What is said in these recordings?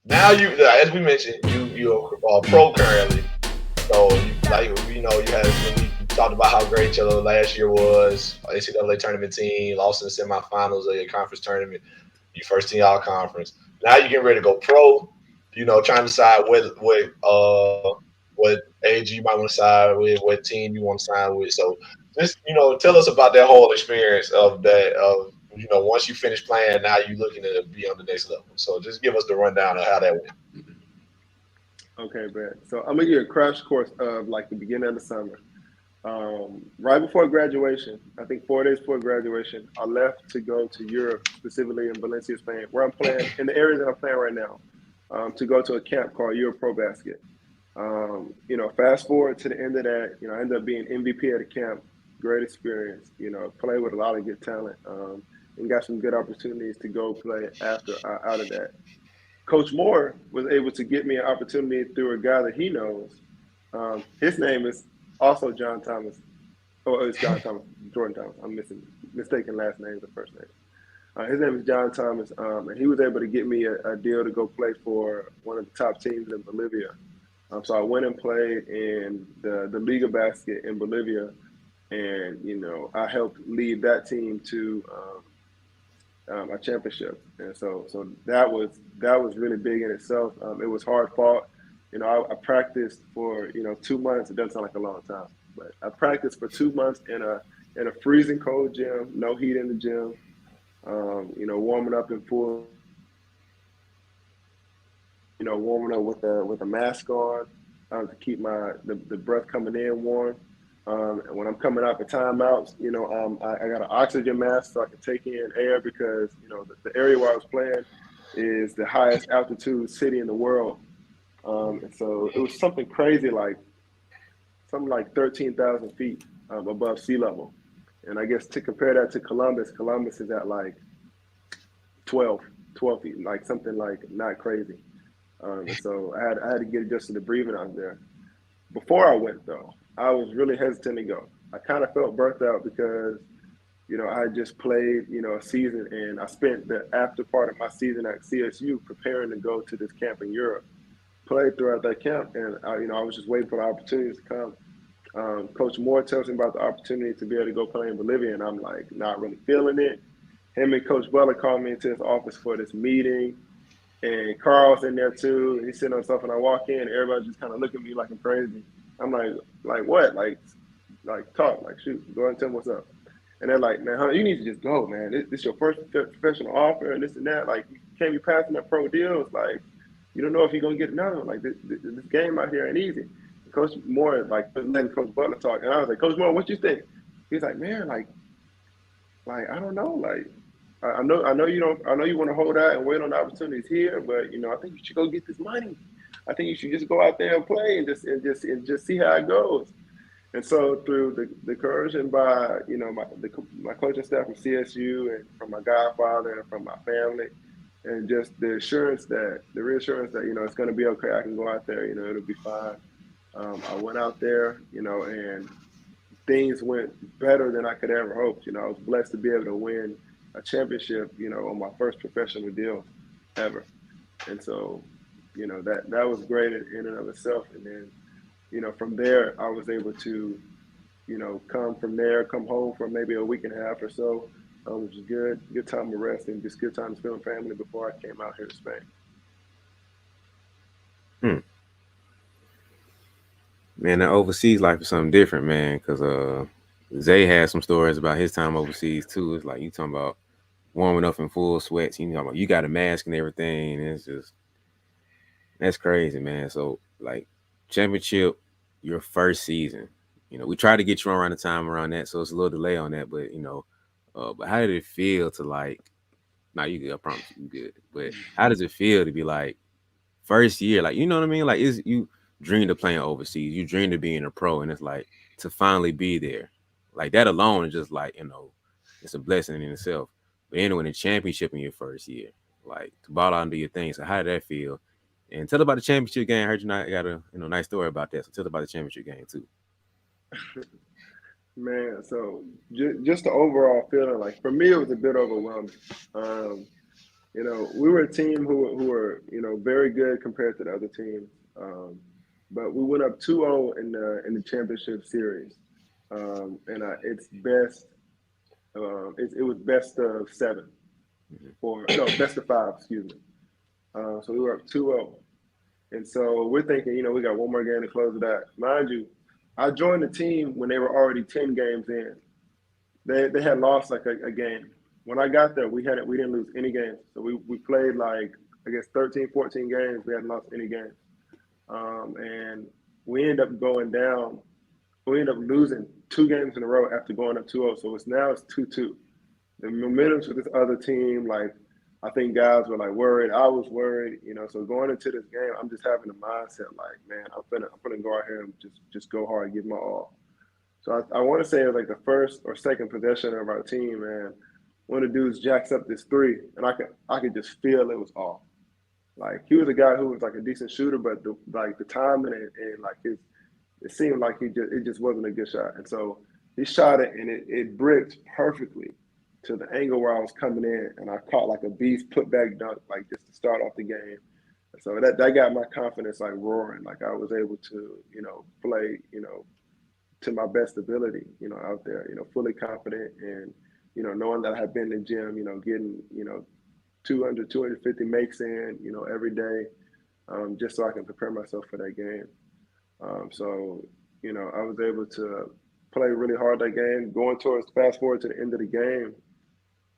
now you, as we mentioned, you're pro currently. So like you had when we talked about how great your last year was, NCAA tournament team, lost in the semifinals of your conference tournament, you first team all conference. Now you're getting ready to go pro. Trying to decide what age you might want to sign with, what team you want to sign with. So just tell us about that whole experience of that of once you finish playing, now you're looking to be on the next level. So just give us the rundown of how that went. Okay, man. So I'm gonna give you a crash course of like the beginning of the summer. Right before graduation, I think 4 days before graduation, I left to go to Europe, specifically in Valencia, Spain, where I'm playing in the area that I'm playing right now, to go to a camp called Euro Pro Basket. Fast forward to the end of that, I ended up being MVP at the camp. Great experience. Played with a lot of good talent, and got some good opportunities to go play after out of that. Coach Moore was able to get me an opportunity through a guy that he knows. His name is also John Thomas. Oh, it's John Thomas, Jordan Thomas. I'm mistaken last names and first names. His name is John Thomas, and he was able to get me a deal to go play for one of the top teams in Bolivia. So I went and played in the Liga Basket in Bolivia, and I helped lead that team to a championship. And so that was really big in itself. It was hard fought. I practiced for 2 months. It doesn't sound like a long time, but I practiced for 2 months in a freezing cold gym, no heat in the gym. Warming up in full warming up with a mask on, to keep the breath coming in warm. And when I'm coming out for timeouts, I got an oxygen mask so I can take in air because the area where I was playing is the highest altitude city in the world. And so it was something like 13,000 feet above sea level. And I guess to compare that to Columbus, Columbus is at like 12, 12 feet, like something like not crazy. And so I had to get adjusted to breathing out there. Before I went though, I was really hesitant to go. I kind of felt burnt out because I had just played a season, and I spent the after part of my season at CSU preparing to go to this camp in Europe. Played throughout that camp, and I was just waiting for the opportunities to come. Coach Moore tells me about the opportunity to be able to go play in Bolivia, and I'm like not really feeling it. Him and Coach Butler called me into his office for this meeting, and Carl's in there too. He's sitting on stuff, and I walk in, and everybody just kind of look at me like I'm crazy. I'm like what? Like talk, like shoot, go ahead and tell me what's up. And they're like, man, you need to just go, man. This your first professional offer, and this and that. Like, you can't be passing that pro deals. Like, you don't know if you're gonna get another one. Like, this game out here ain't easy. Coach Moore like letting Coach Butler talk, and I was like, Coach Moore, what you think? He's like, man, like I don't know, like I know you don't, I know you want to hold out and wait on the opportunities here, but I think you should go get this money. I think you should just go out there and play and just see how it goes. And so through the encouragement by my coaching staff from CSU and from my godfather and from my family, and just the reassurance that it's going to be okay. I can go out there. It'll be fine. I went out there, and things went better than I could ever hope. I was blessed to be able to win a championship, on my first professional deal ever. And so, that was great in and of itself. And then, from there, I was able to, come home for maybe a week and a half or so, which was good time to rest and just good time to spend with family before I came out here to Spain. Hmm. Man, that overseas life is something different, man. Cause Zay had some stories about his time overseas too. It's like you talking about warming up in full sweats. You know, about you got a mask and everything. And it's just that's crazy, man. So like championship, your first season. We tried to get you on around the time around that, so it's a little delay on that. But but how did it feel to like? Nah, you good. I promise you good. But how does it feel to be like first year? Like you know what I mean? Like is you dreamed of playing overseas, you dreamed of being a pro, and it's like to finally be there. Like that alone is just like it's a blessing in itself. But anyway, the championship in your first year, like to ball out and do your thing. So how did that feel? And tell about the championship game. I heard you not got a nice story about that. So tell about the championship game too. Man, so just the overall feeling, like for me, it was a bit overwhelming. Um, You know, we were a team who were, you know, very good compared to the other teams. But we went up 2-0 in the championship series. And it's best. It was best of 7 or no, best of 5. Excuse me. So we were up 2-0. And so we're thinking, you know, we got one more game to close it out. Mind you, I joined the team when they were already 10 games in. They had lost like a game. When I got there, we didn't lose any games. So we played like, I guess, 13, 14 games. We hadn't lost any games. And we ended up going down. We ended up losing 2 games in a row after going up 2-0. So it's 2-2. The momentum's with this other team, like, I think guys were like worried. I was worried, you know. So going into this game, I'm just having a mindset like, man, I'm gonna go out here and just go hard, give my all. So I want to say it was like the first or second possession of our team, man. One of the dudes jacks up this 3, and I could just feel it was off. Like, he was a guy who was like a decent shooter, but the timing and like it seemed like it just wasn't a good shot. And so he shot it, and it bricked perfectly to the angle where I was coming in, and I caught like a beast putback dunk, like just to start off the game. So that got my confidence like roaring. Like, I was able to, you know, play, you know, to my best ability, you know, out there, you know, fully confident and, you know, knowing that I had been in the gym, you know, getting, you know, 200, 250 makes in, you know, every day, just so I can prepare myself for that game. So, you know, I was able to play really hard that game. Going towards fast forward to the end of the game,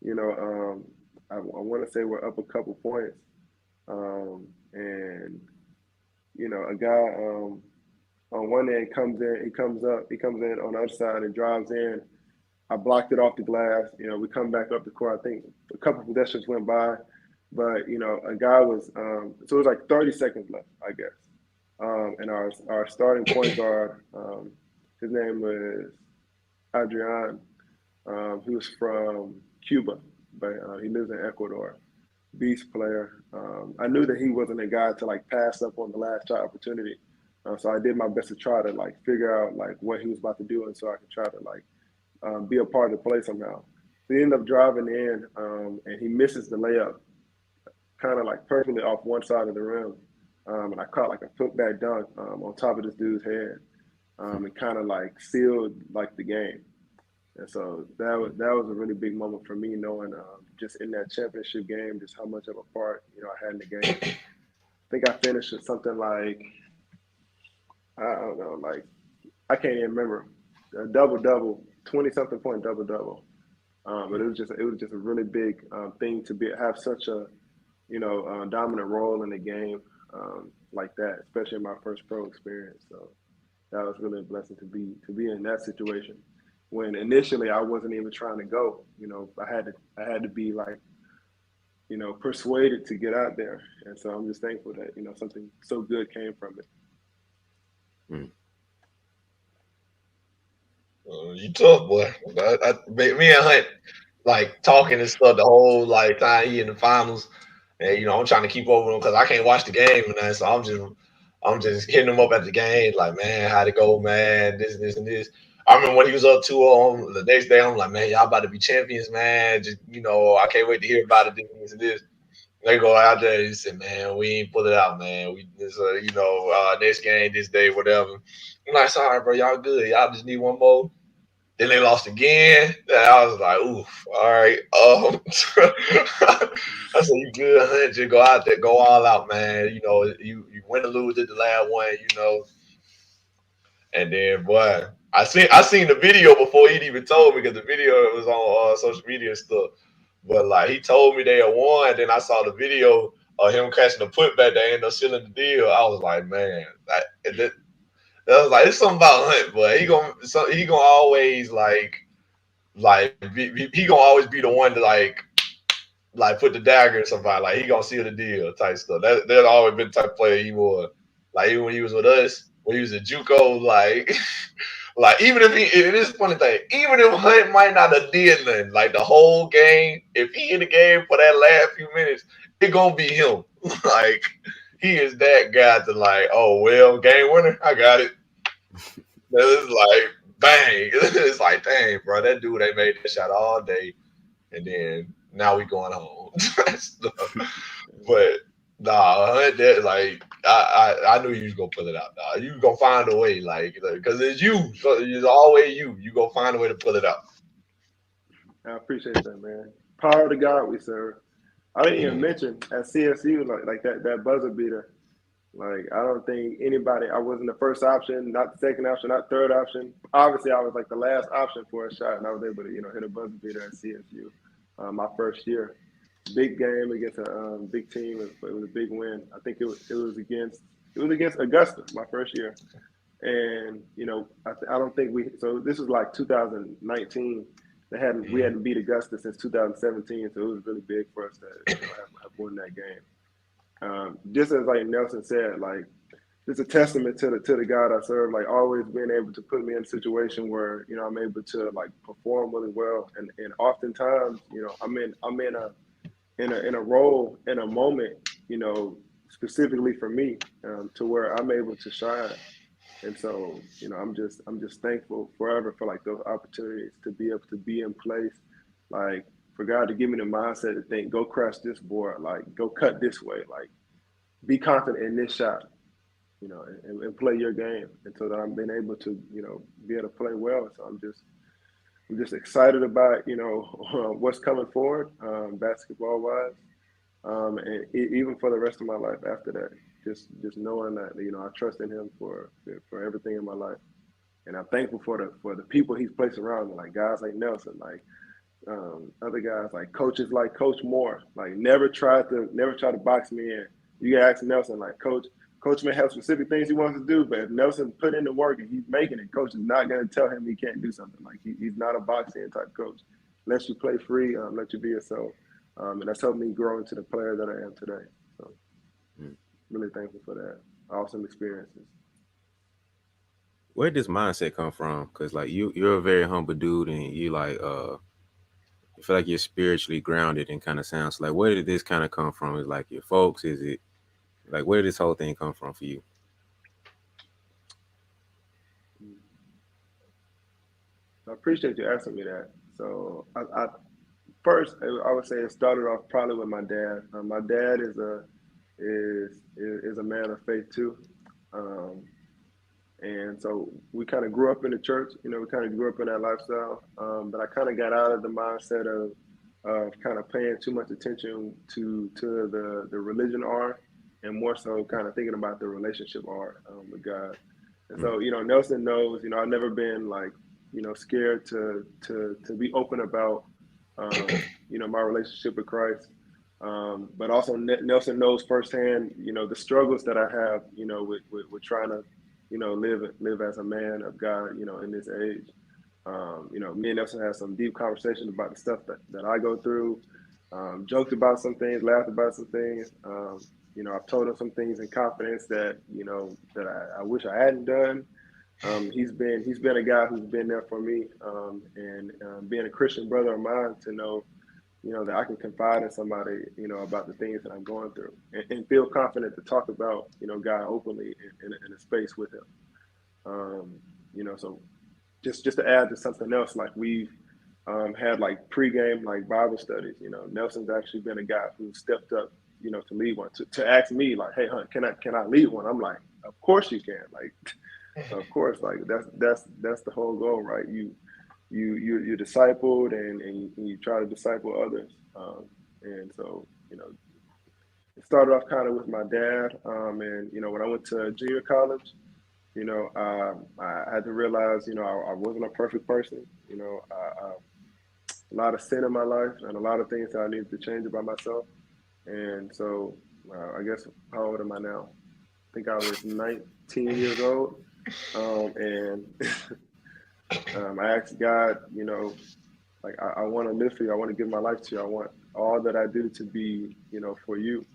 you know, I want to say we're up a couple points. And, you know, a guy on one end comes in, he comes in on the other side and drives in. I blocked it off the glass. You know, we come back up the court. I think a couple possessions went by, but, you know, a guy was, so it was like 30 seconds left, I guess. And our starting point guard, his name was Adrian. He was from Cuba, but he lives in Ecuador. Beast player. I knew that he wasn't a guy to like pass up on the last shot opportunity. So I did my best to try to like figure out like what he was about to do, and so I could try to like be a part of the play somehow. So he ended up driving in, and he misses the layup, kind of like perfectly off one side of the rim, and I caught like a putback dunk on top of this dude's head, and kind of like sealed like the game. And so that was a really big moment for me, knowing just in that championship game, just how much of a part, you know, I had in the game. I think I finished with something like, I don't know, like, I can't even remember, a double-double, 20-something point double-double. But it was just a really big thing to have such a, you know, dominant role in the game like that, especially in my first pro experience. So that was really a blessing to be in that situation when initially I wasn't even trying to go. You know, I had to be like, you know, persuaded to get out there. And so I'm just thankful that, you know, something so good came from it. You tough, boy. Me and Hunt like talking and stuff the whole like time he in the finals, and you know I'm trying to keep over him because I can't watch the game and that, so I'm just hitting him up at the game like, man, how'd it go, man? This and this. I remember when he was up 2-0 the next day. I'm like, man, y'all about to be champions, man. Just, you know, I can't wait to hear about it. This and this. They go out there and say, man, we ain't pull it out, man. We just, you know, next game, this day, whatever. I'm like, sorry, bro, y'all good. Y'all just need one more. Then they lost again. And I was like, oof, all right. I said, you good, Hunt? Just go out there, go all out, man. You know, you win or lose at the last one, you know. And then, boy, I seen the video before he'd even told me because the video was on social media and stuff. But like he told me they had won, then I saw the video of him catching the putback. They ended up sealing the deal. I was like, man, that was like it's something about Hunt, but he gonna always he gonna always be the one to like put the dagger in somebody. Like he gonna seal the deal type stuff. That's always been the type of player he was. Like even when he was with us, when he was at JUCO, like like even if it is a funny thing, even if Hunt might not have did nothing, like the whole game, if he in the game for that last few minutes, it gonna be him. Like he is that guy to like, oh well, game winner, I got it. It's like bang. It's like, dang, bro, that dude they made that shot all day. And then now we going home. But nah, that, like I knew you was gonna pull it out. Nah, you gonna find a way, like, because it's you. So it's always you. You gonna find a way to pull it out. I appreciate that, man. Power to God we serve. I didn't even Mm. mention at CSU, like that buzzer beater. Like, I don't think anybody. I wasn't the first option, not the second option, not third option. Obviously, I was like the last option for a shot, and I was able to hit a buzzer beater at CSU my first year. Big game against a big team. It was a big win. I think it was against Augusta my first year, and I don't think we. So this was like 2019. We Mm. hadn't beat Augusta since 2017, so it was really big for us to have won that game. Just as like Nelson said, like it's a testament to the God I serve. Like always being able to put me in a situation where I'm able to like perform really well, and oftentimes I'm in a role in a moment, specifically for me, to where I'm able to shine. And so, I'm just thankful forever for like those opportunities to be able to be in place, like for God to give me the mindset to think, go crush this board, like go cut this way, like be confident in this shot, and play your game. And so that I'm being able to, be able to play well. So I'm just excited about, what's coming forward, basketball wise. And even for the rest of my life after that, just knowing that I trust in Him for everything in my life, and I'm thankful for the people He's placed around me, like guys like Nelson, like other guys like coaches like Coach Moore, like never tried to box me in. You can ask Nelson, like Coach may have specific things he wants to do, but if Nelson put in the work and he's making it, Coach is not going to tell him he can't do something. Like he's not a boxing type coach. Let you play free, let you be yourself, and that's helped me grow into the player that I am today. So Mm. really thankful for that. Awesome experiences. Where did this mindset come from? Because like you're a very humble dude, and you like you feel like you're spiritually grounded, and kind of sounds like where did this kind of come from? Is like your folks? Is it like where did this whole thing come from for you? I appreciate you asking me that. So first, I would say it started off probably with my dad. My dad is a man of faith too, um, and so we kind of grew up in the church. We kind of grew up in that lifestyle. But I kind of got out of the mindset of kind of paying too much attention to the religion art, and more so kind of thinking about the relationship art with God. And Mm. so Nelson knows I've never been like scared to be open about my relationship with Christ. But also Nelson knows firsthand, the struggles that I have, with trying to, live as a man of God, in this age. Me and Nelson had some deep conversations about the stuff that I go through, joked about some things, laughed about some things. I've told him some things in confidence that I wish I hadn't done. He's been a guy who's been there for me, and being a Christian brother of mine to know that I can confide in somebody, about the things that I'm going through, and feel confident to talk about, God openly in a space with him. So just to add to something else, like we've had like pregame like Bible studies. Nelson's actually been a guy who stepped up, to lead one, to ask me like, hey, Hunt, can I lead one? I'm like, of course you can, like, of course, like that's the whole goal, right? You're discipled, and you try to disciple others. And so, it started off kind of with my dad. And, when I went to junior college, I had to realize, I wasn't a perfect person. A lot of sin in my life and a lot of things that I needed to change about myself. And so, I guess, how old am I now? I think I was 19 years old. And I asked God, like I want to live for you. I want to give my life to you. I want all that I do to be, for you.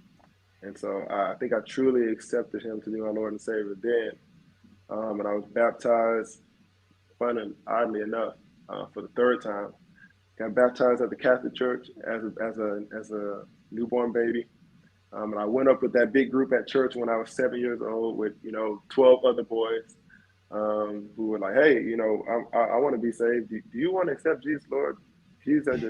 And so I think I truly accepted Him to be my Lord and Savior then. And I was baptized, fun and oddly enough, for the third time. Got baptized at the Catholic Church as a newborn baby. And I went up with that big group at church when I was 7 years old with 12 other boys, who were like, hey, I want to be saved. Do you want to accept Jesus, Lord? Jesus as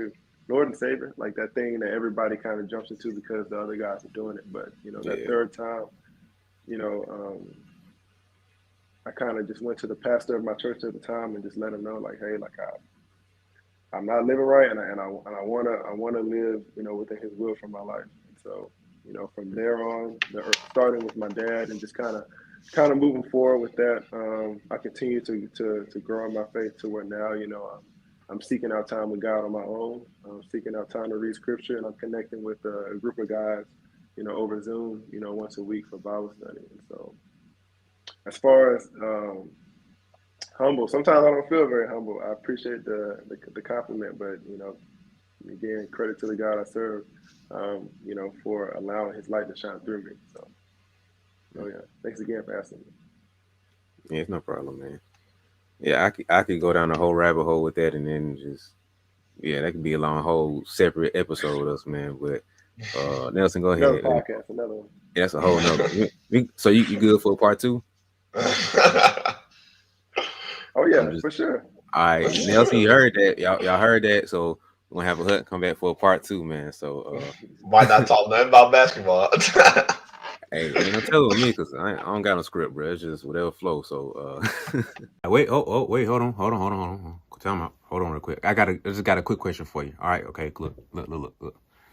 Lord and Savior, like that thing that everybody kind of jumps into because the other guys are doing it. But that Yeah. third time, you know, I kind of just went to the pastor of my church at the time and just let him know, like, hey, like I'm not living right, and I wanna live, within His will for my life. And so, from there on, starting with my dad and just kind of moving forward with that, I continue to grow in my faith to where now, I'm seeking out time with God on my own. I'm seeking out time to read Scripture, and I'm connecting with a group of guys, over Zoom, once a week for Bible study. And so, as far as humble, sometimes I don't feel very humble. I appreciate the compliment, but again, credit to the God I serve, for allowing His light to shine through me. So, yeah, thanks again for asking me. Yeah, it's no problem, man. Yeah, I could go down the whole rabbit hole with that, and then just that could be a long whole separate episode of us, man. But Nelson, go Another ahead. podcast, another one. Yeah, that's a whole nother. So you good for part two? Oh yeah, I'm just for sure. all right, Nelson. You heard that? Y'all heard that? So we're gonna have a Hunt come back for a part two, man. So Might not talk nothing about basketball. hey, ain't no telling me because I don't got no script, bro. It's just whatever flow. So wait, wait, hold on. Tell me, hold on, real quick. I just got a quick question for you. All right, okay, look.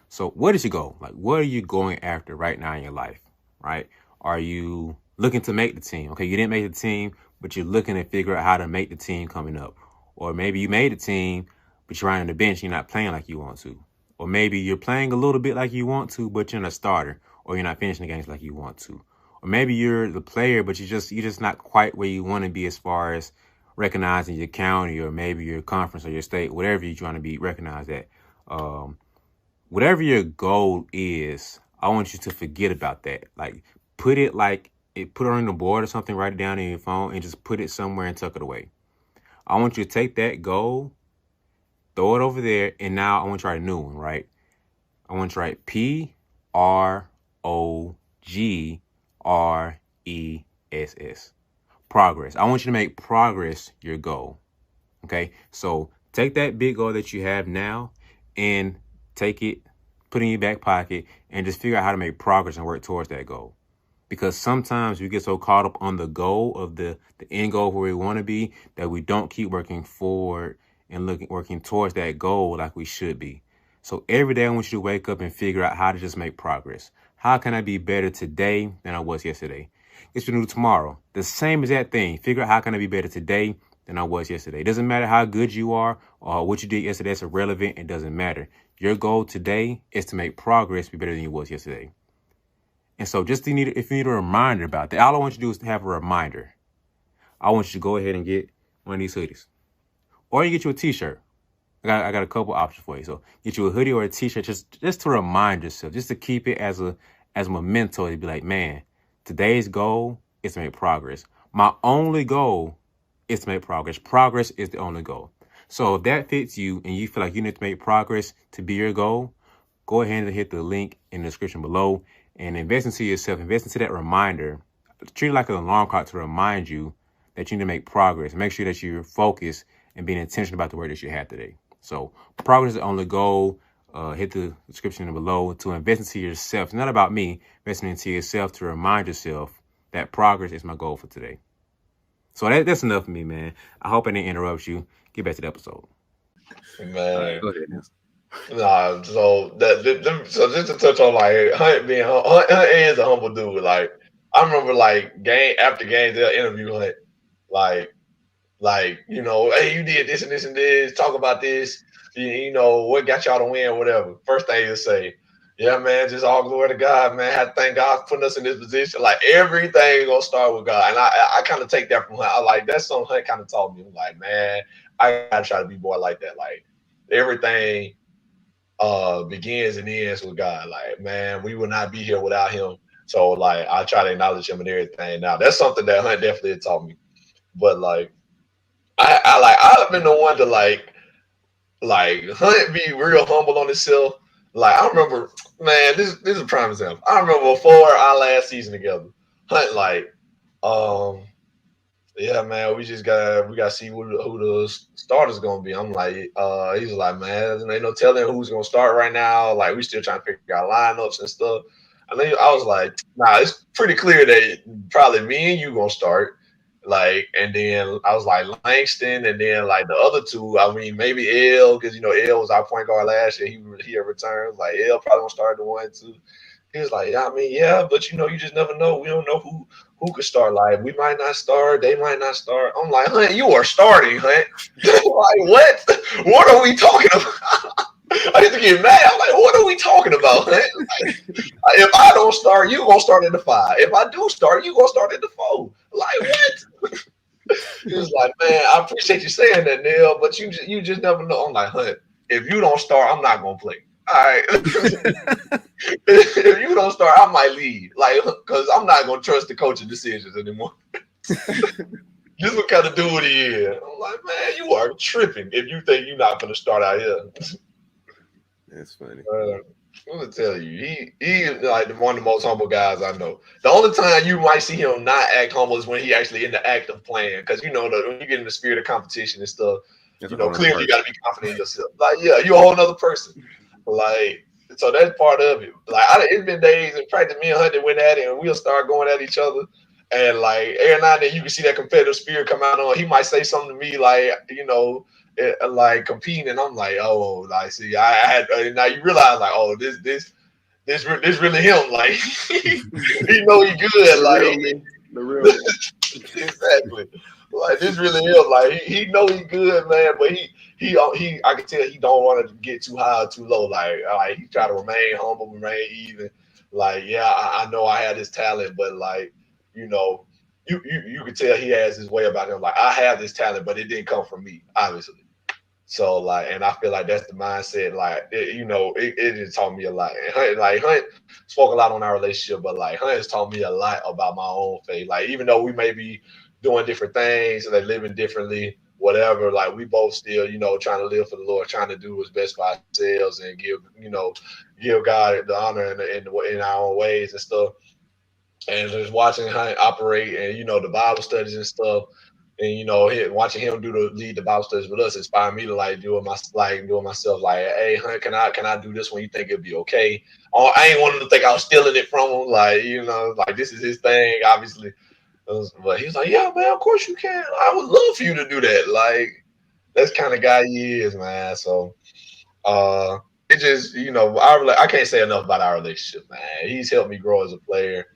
So where did you go? Like, what are you going after right now in your life? Right? Are you looking to make the team? Okay, you didn't make the team, but you're looking to figure out how to make the team coming up. Or maybe you made the team, but you're on the bench, you're not playing like you want to. Or maybe you're playing a little bit like you want to, but you're not a starter, or you're not finishing the games like you want to. Or maybe you're the player, but you're just not quite where you want to be as far as recognizing your county or maybe your conference or your state, whatever you're trying to be recognized at. Whatever your goal is, I want you to forget about that. Like put it on the board or something, write it down in your phone and just put it somewhere and tuck it away. I want you to take that goal, throw it over there, and now I want you to write a new one, right? I want you to write PROGRESS. Progress. I want you to make progress your goal. Okay? So take that big goal that you have now and take it, put it in your back pocket, and just figure out how to make progress and work towards that goal. Because sometimes we get so caught up on the goal of the end goal where we want to be that we don't keep working forward and working towards that goal like we should be. So every day I want you to wake up and figure out how to just make progress. How can I be better today than I was yesterday? It's new tomorrow. The same exact thing. Figure out how can I be better today than I was yesterday. It doesn't matter how good you are or what you did yesterday. It's irrelevant. It doesn't matter. Your goal today is to make progress be better than you was yesterday. And so if you need a reminder about that, all I want you to do is to have a reminder. I want you to go ahead and get one of these hoodies. Or you get you a t-shirt. I got a couple options for you. So get you a hoodie or a t-shirt just to remind yourself, just to keep it as a memento to be like, man, today's goal is to make progress. My only goal is to make progress. Progress is the only goal. So if that fits you and you feel like you need to make progress to be your goal, go ahead and hit the link in the description below and invest into yourself. Invest into that reminder. Treat it like an alarm clock to remind you that you need to make progress. Make sure that you're focused and being intentional about the work that you had today. So progress is the only goal. Hit the description below to invest into yourself. It's not about me. Investing into yourself to remind yourself that progress is my goal for today. So that's enough for me, man. I hope I didn't interrupt you. Get back to the episode. Man. All right, go ahead, Nelson. Nah, so just to touch on like Hunt is a humble dude. Like I remember like game after game they'll interview Hunt, like hey, you did this and this and this. Talk about this. What got y'all to win, whatever. First thing you say, yeah, man, just all glory to God, man. Had to thank God for putting us in this position. Like everything gonna start with God, and I kind of take that from Hunt. I like that's something Hunt kind of taught me. I'm like, man, I gotta try to be more like that. Like everything begins and ends with God. Like, man, we would not be here without him. So like I try to acknowledge him and everything. Now that's something that Hunt definitely taught me. But like I've been the one to like Hunt be real humble on himself. Like I remember, man, this is a prime example. I remember before our last season together, Hunt like Yeah, man, we got to see who the starter's gonna be. I'm like, he's like, man, there ain't no telling who's gonna start right now. Like, we still trying to figure out lineups and stuff. And then I was like, nah, it's pretty clear that probably me and you gonna start. Like, and then I was like Langston, and then like the other two. I mean, maybe L, because L was our point guard last year. He had returned. Like L probably gonna start the 1-2. He was like, yeah, I mean, yeah, but you just never know. We don't know who could start. Like, we might not start, they might not start. I'm like, Hunt, you are starting, Hunt. Like, what? What are we talking about? I used to get mad. I'm like, what are we talking about, Hunt? Like, if I don't start, you gonna start at the 5. If I do start, you gonna start at the 4. Like, what? He was like, man, I appreciate you saying that, Neil, but you just never know. I'm like, Hunt, if you don't start, I'm not gonna play. All right. If you don't start, I might leave. Like, because I'm not gonna trust the coaching decisions anymore. This what kind of dude he is. I'm like, man, you are tripping if you think you're not gonna start out here. That's funny. I'm gonna tell you, he like one of the most humble guys I know. The only time you might see him not act humble is when he actually in the act of playing. Because when you get in the spirit of competition and stuff, clearly you got to be confident in yourself. Like, yeah, you're a whole nother person. Like, so that's part of it. Like, it's been days in practice, me and Hunter went at it, and we'll start going at each other. And like every now and then, you can see that competitive spirit come out on. He might say something to me, like like competing, and I'm like, oh, like, see, I had. Now you realize, like, oh, this really him. Like, he know he good. Like, the real me. Exactly. Like, this really him. Like, he know he good, man, but he I can tell he don't want to get too high or too low. Like he try to remain humble, remain even. Like, yeah, I know I had this talent, but like, you can tell he has his way about him. Like, I have this talent, but it didn't come from me, obviously. So like, and I feel like that's the mindset. Like, it just taught me a lot. And Hunt spoke a lot on our relationship, but like Hunt has taught me a lot about my own faith. Like, even though we may be doing different things and they living differently, whatever, like we both still, trying to live for the Lord, trying to do what's best for ourselves and give God the honor in our own ways and stuff. And just watching Hunt operate and the Bible studies and stuff. And watching him lead the Bible studies with us inspired me to do it myself. Like, hey, Hunt, can I do this when you think it'd be okay? I ain't want him to think I was stealing it from him. Like, like this is his thing, obviously. But he was like, yeah, man, of course you can. I would love for you to do that. Like, that's the kind of guy he is, man. So, it just, I can't say enough about our relationship, man. He's helped me grow as a player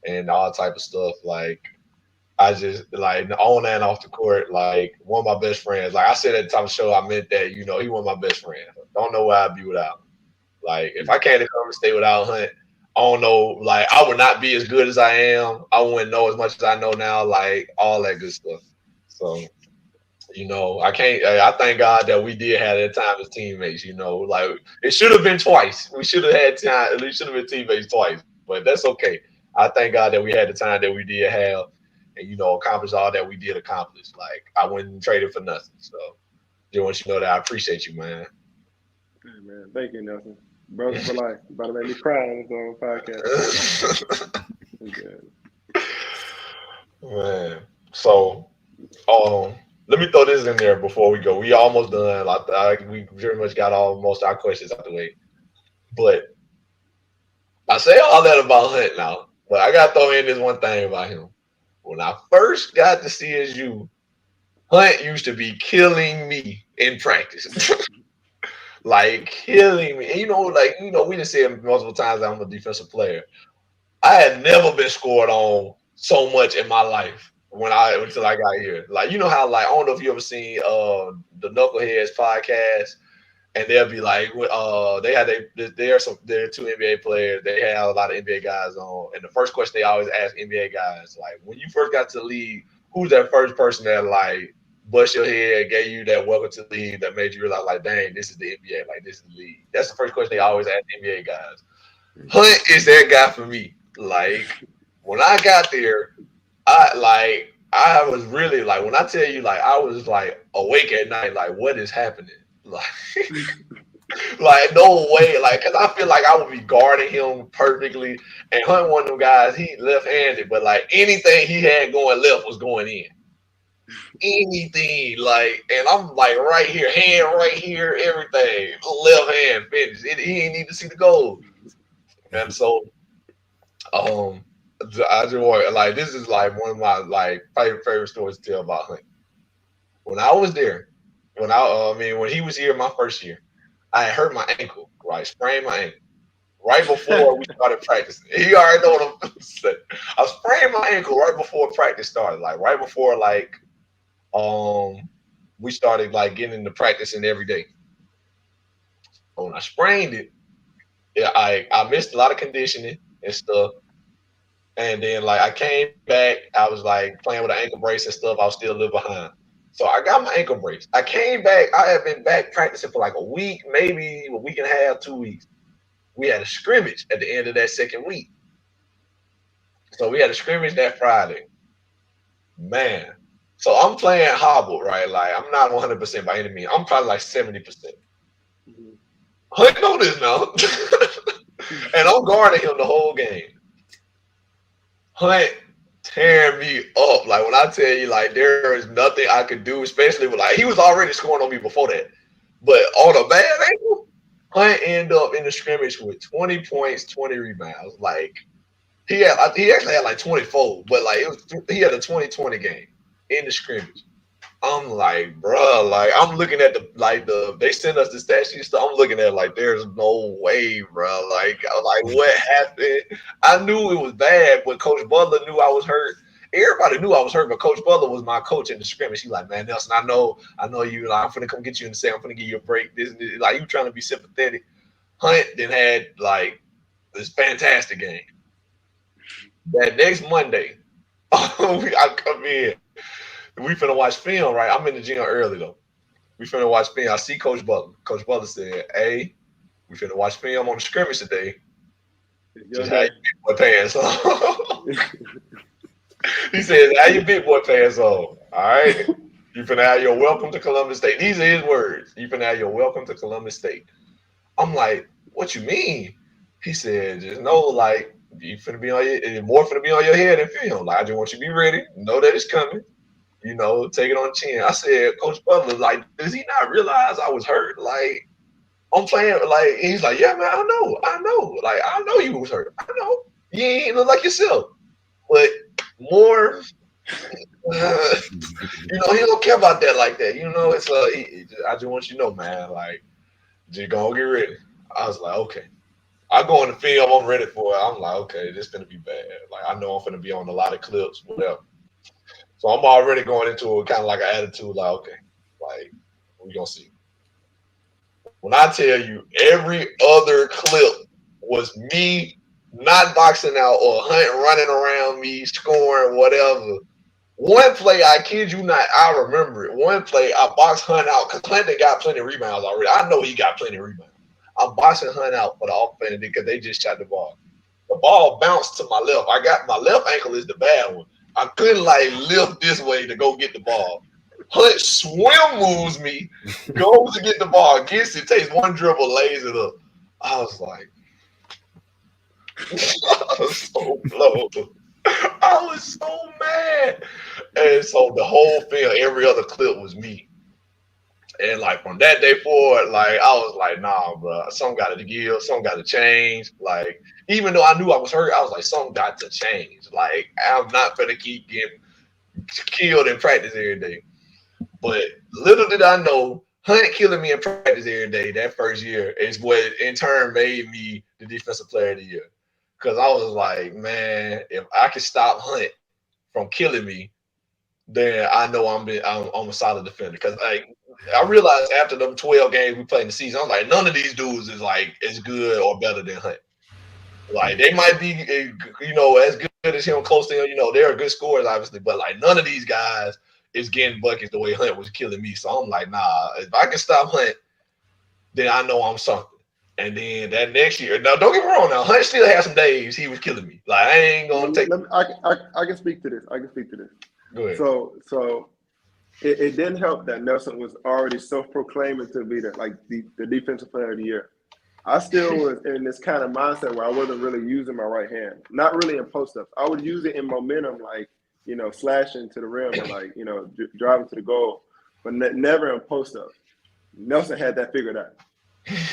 and all type of stuff. Like, I just, like, on and off the court, like, one of my best friends. Like I said at the top of the show, I meant that, he was my best friend. Don't know where I'd be without him. Like, if I can't come and stay without Hunt, I don't know, like, I would not be as good as I am. I wouldn't know as much as I know now, like, all that good stuff. So, I thank God that we did have that time as teammates, like, it should have been twice. We should have had time, we should have been teammates twice, but that's okay. I thank God that we had the time that we did have and, accomplish all that we did accomplish. Like, I wouldn't trade it for nothing. So, just want you to know that I appreciate you, man. Hey, man, thank you, Nelson. Brother for life. About to make me cry on this podcast. Man. So, let me throw this in there before we go. We almost done. Like, we pretty much got most of our questions out the way. But I say all that about Hunt now, but I got to throw in this one thing about him. When I first got to CSU, Hunt used to be killing me in practice. Like, killing me. And we just said multiple times that I'm a defensive player. I had never been scored on so much in my life until I got here. Like, how, like, I don't know if you ever seen the Knuckleheads podcast, and they'll be like, there are two NBA players. They have a lot of NBA guys on, and the first question they always ask NBA guys, like, when you first got to the league, who's that first person that like bust your head, gave you that welcome to the league that made you realize, like, dang, this is the NBA, like, this is the league. That's the first question they always ask NBA guys. Hunt is that guy for me. Like, when I got there, I was really, like, when I tell you, like, I was like awake at night, like, what is happening? Like, like, no way, like, because I feel like I would be guarding him perfectly. And Hunt, one of them guys, he left-handed, but like anything he had going left was going in. anything. Like, and I'm like right here, hand right here, everything. Left hand finish. He ain't need to see the goal. And so, I just want like this is like one of my like favorite stories to tell about Hunt. When I was there, when he was here my first year, I had hurt my ankle, right? Sprained my ankle right before we started practicing. He already know what I'm saying. I sprained my ankle right before practice started, like right before we started like getting into practicing every day. When I sprained it, yeah, I missed a lot of conditioning and stuff. And then like I came back, I was like playing with an ankle brace and stuff. I was still a little behind. So I got my ankle brace. I came back. I had been back practicing for like a week, maybe a week and a half, 2 weeks. We had a scrimmage at the end of that second week. So we had a scrimmage that Friday. Man. So I'm playing hobble, right? Like I'm not 100% by any means. I'm probably like 70%. Hunt know this now. And I'm guarding him the whole game. Hunt tearing me up. Like when I tell you, like there is nothing I could do, especially with like he was already scoring on me before that. But on a bad ankle, Hunt ended up in the scrimmage with 20 points, 20 rebounds. Like he actually had like 24, but like he had a 20-20 game in the scrimmage. I'm like, bro, like I'm looking at they sent us the stat sheet stuff. I'm looking at like there's no way, bro. Like what happened? I knew it was bad, but Coach Butler knew I was hurt. Everybody knew I was hurt, but Coach Butler was my coach in the scrimmage. He's like, man, Nelson, I know you. Like, I'm finna come get you in the set. I'm finna give you a break. This. Like you trying to be sympathetic. Hunt then had like this fantastic game. That next Monday, I come in. We finna watch film, right? I'm in the gym early though. We finna watch film. I see Coach Butler. Coach Butler said, "Hey, we finna watch film on the scrimmage today. Just have your big boy pants on." He said, "Have your big boy pants on. All right. You finna have your welcome to Columbus State." These are his words. You finna have your welcome to Columbus State. I'm like, "What you mean?" He said, "Just know, like, you finna be more finna be on your head than film. Like, I just want you to be ready. Know that it's coming. You know, take it on the chin." I said, "Coach Butler, like, does he not realize I was hurt? Like, I'm playing, like," he's like, "Yeah, man, I know. Like, I know you was hurt. I know. You ain't look like yourself. But more, you know, he don't care about that like that. You know, it's I just want you to know, man, like, just gonna get ready." I was like, okay. I go in the film, I'm ready for it. I'm like, okay, this gonna be bad. Like, I know I'm gonna be on a lot of clips, whatever. So I'm already going into kind of like an attitude, like, okay, like we gonna see. When I tell you every other clip was me not boxing out or Hunt running around me, scoring, whatever. One play, I kid you not, I remember it. One play, I boxed Hunt out because Hunt got plenty of rebounds already. I know he got plenty of rebounds. I'm boxing Hunt out for the offense because they just shot the ball. The ball bounced to my left. I got my left ankle is the bad one. I couldn't like lift this way to go get the ball. Hunt swim moves me, goes to get the ball, gets it, takes one dribble, lays it up. I was like, I was so blown. I was so mad. And so the whole film, every other clip was me. And like from that day forward, like I was like, nah, bro, something got to give, something got to change. Like, even though I knew I was hurt, I was like, something got to change. Like, I'm not gonna keep getting killed in practice every day. But little did I know, Hunt killing me in practice every day that first year is what in turn made me the defensive player of the year. Because I was like, man, if I can stop Hunt from killing me, then I know I'm a solid defender. Because like I realized after the 12 games we played in the season, I'm like, none of these dudes is like as good or better than Hunt. Like they might be, you know, as good as him, close to him. You know, they're good scorers, obviously, but like none of these guys is getting buckets the way Hunt was killing me. So I'm like, nah, if I can stop Hunt, then I know I'm something. And then that next year, now don't get me wrong, now Hunt still had some days he was killing me. Like I ain't gonna take. I can speak to this. Go ahead. So it didn't help that Nelson was already self-proclaiming to be the defensive player of the year. I still was in this kind of mindset where I wasn't really using my right hand, not really in post-ups. I would use it in momentum, like slashing to the rim and like, driving to the goal, but never in post-ups. Nelson had that figured out.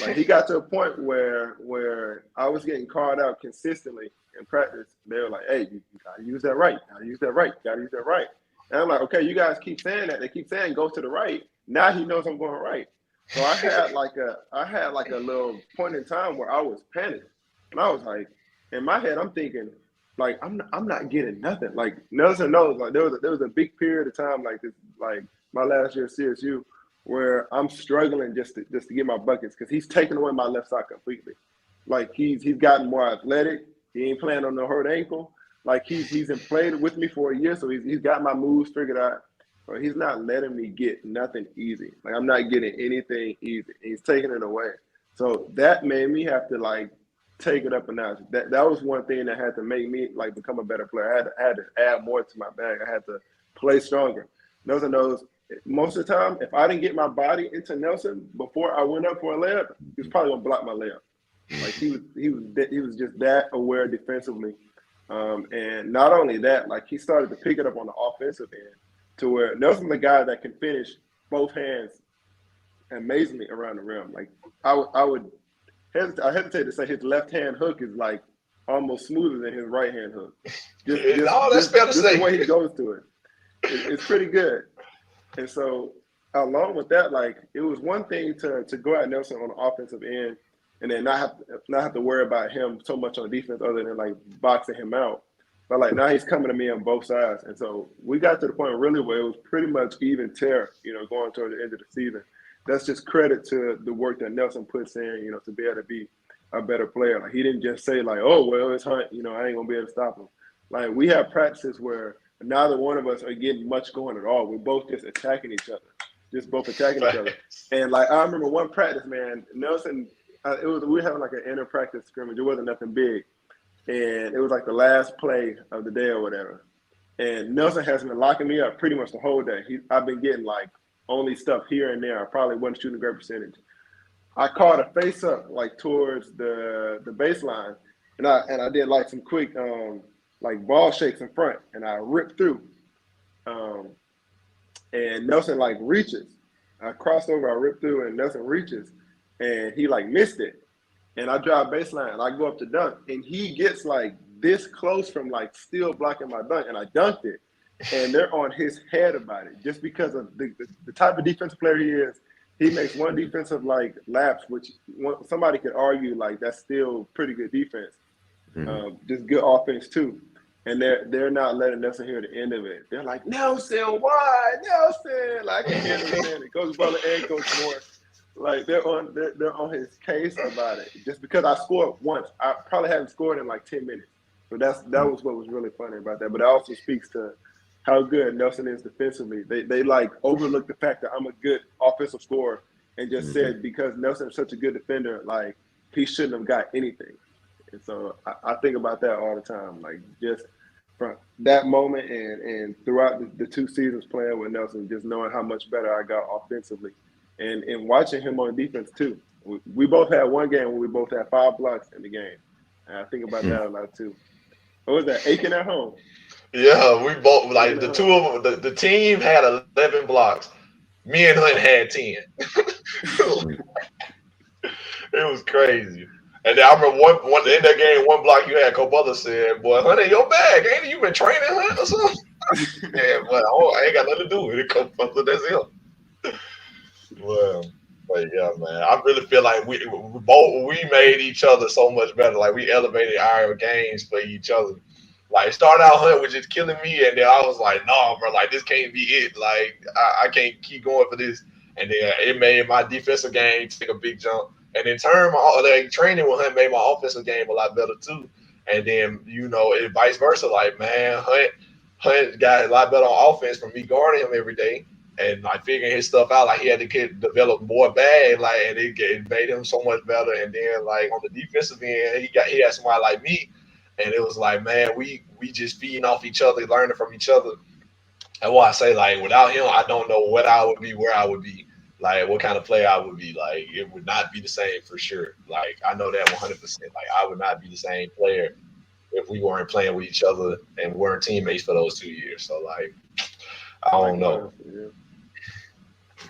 Like he got to a point where I was getting called out consistently in practice. They were like, "Hey, you gotta use that right. Gotta use that right. Gotta use that right." And I'm like, "Okay, you guys keep saying that. They keep saying go to the right. Now he knows I'm going right." So I had like a little point in time where I was panicked, and I was like, in my head, I'm thinking, like, I'm not getting nothing. Like Nelson knows, like there was a big period of time like this, like my last year at CSU, where I'm struggling just to get my buckets because he's taking away my left side completely. Like he's gotten more athletic. He ain't playing on no hurt ankle. Like he's played with me for a year, so he's got my moves figured out. But he's not letting me get nothing easy. Like I'm not getting anything easy. He's taking it away. So that made me have to like take it up a notch. That was one thing that had to make me like become a better player. I had to add more to my bag. I had to play stronger. Nelson knows most of the time, if I didn't get my body into Nelson before I went up for a layup, he was probably gonna block my layup. Like he was just that aware defensively, and not only that, like he started to pick it up on the offensive end, to where Nelson's the guy that can finish both hands amazingly around the rim. Like I hesitate to say his left hand hook is like almost smoother than his right hand hook. That's fair to say. The way he goes to it, it's pretty good. And so, along with that, like it was one thing to go at Nelson on the offensive end, and then not have to worry about him so much on defense, other than like boxing him out. But like now he's coming to me on both sides, and so we got to the point really where it was pretty much even tear, going toward the end of the season. That's just credit to the work that Nelson puts in, to be able to be a better player. Like he didn't just say like, "Oh well, it's Hunt, I ain't gonna be able to stop him." Like we have practices where neither one of us are getting much going at all. We're both just attacking each other. And like I remember one practice, man, Nelson, we were having like an inter practice scrimmage. It wasn't nothing big, and it was like the last play of the day or whatever. And Nelson has been locking me up pretty much the whole day. I've been getting like only stuff here and there. I probably wasn't shooting a great percentage. I caught a face up like towards the baseline, and I did like some quick like ball shakes in front, and I ripped through. And Nelson like reaches. I crossed over, I ripped through, and Nelson reaches, and he like missed it. And I drive baseline, and I go up to dunk, and he gets like this close from like still blocking my dunk, and I dunked it. And they're on his head about it just because of the type of defensive player he is. He makes one defensive like lapse, which somebody could argue like that's still pretty good defense, just good offense too. And they're not letting Nelson hear the end of it. They're like, "Nelson, why Nelson?" Like I can hear them saying it. Coach Butler and Coach Moore, like they're on his case about it. Just because I scored once, I probably haven't scored in like 10 minutes. So that was what was really funny about that. But it also speaks to how good Nelson is defensively. They like overlook the fact that I'm a good offensive scorer and just said because Nelson is such a good defender, like he shouldn't have got anything. And so I think about that all the time, like just from that moment and throughout the 2 seasons playing with Nelson, just knowing how much better I got offensively and watching him on defense too. We both had one game where we both had 5 blocks in the game. And I think about that a lot too. What was that, Aiken at home? Yeah, we both like the two of them. The team had 11 blocks. Me and Hunt had 10. It was crazy. And then I remember one in that game, one block you had, Coach Butler said, "Boy, Hunt in your bag, ain't it? You been training Hunt or something?" Yeah, but I ain't got nothing to do with it, Coach Butler. That's him. Well, but yeah, man, I really feel like we made each other so much better. Like we elevated our games for each other. Like start out Hunt was just killing me, and then I was like, "No, bro, like this can't be it. Like I can't keep going for this." And then it made my defensive game take a big jump. And in turn, my training with Hunt made my offensive game a lot better too. And then it vice versa. Like man, Hunt got a lot better on offense from me guarding him every day and like figuring his stuff out. Like he had to develop more bag, like and it made him so much better. And then like on the defensive end, he had somebody like me. And it was like, man, we just feeding off each other, learning from each other. And what I say, like, without him, I don't know what I would be, where I would be, like, what kind of player I would be. Like, it would not be the same for sure. Like, I know that 100%. Like, I would not be the same player if we weren't playing with each other and weren't teammates for those 2 years. So like, I don't know. Yeah.